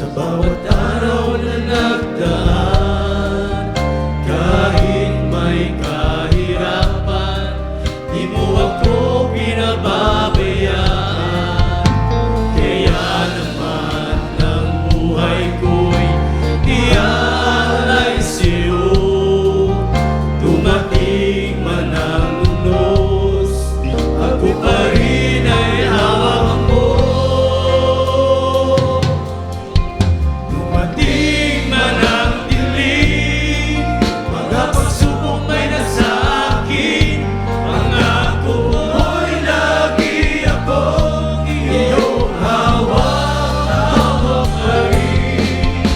Sa bawat araw na nagdaan, kahit may kahirapan, di mo ako pinababayaan. Kaya naman ang buhay ko'y iaalay sa'yo. Dumating man ang unos, ako pa rin ay hawak mo. Dumating man ang dilim, mga pagsubok may nasa akin, pangako mo'y lagi akong iyong hawak pa rin.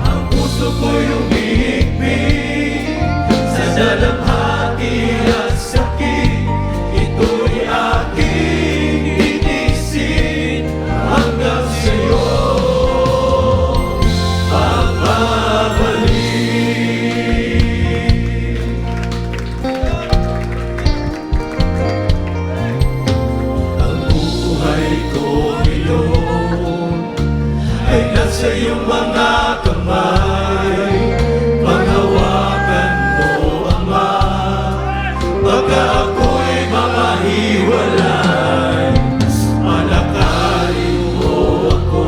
Ang puso ko'y umihigpit sa dalamhati at sakit, ito'y aking titiisin hanggang sa'yo pagbabalik. Ang buhay ko ngayon ay nasa iyong mga kamay. Panghawakan mo, Ama, baka ako'y mamahiwalay. Palakarin mo ako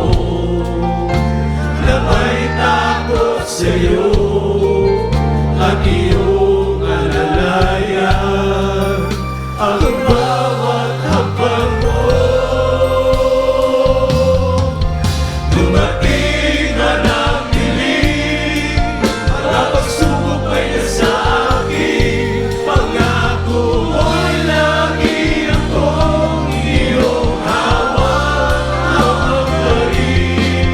na may takot sa'yo at iyong alalayan ang bawat hakbang mo. Dumating man ang dilim, mga pagsubok ay nasa akin, pangako mo'y lagi akong iyong hawak pa rin.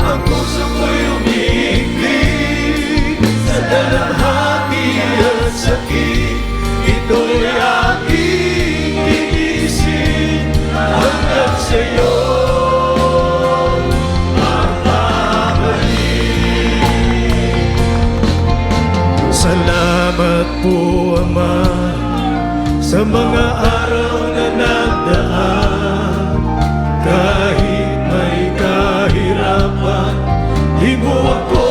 Ang puso ko'y umihigpit sa dalamhati at sakit, ito'y aking titiisin hanggang sa'yo pagbabalik. Salamat po, Ama, sa mga araw na nagdaan. Kahit may kahirapan, di mo ako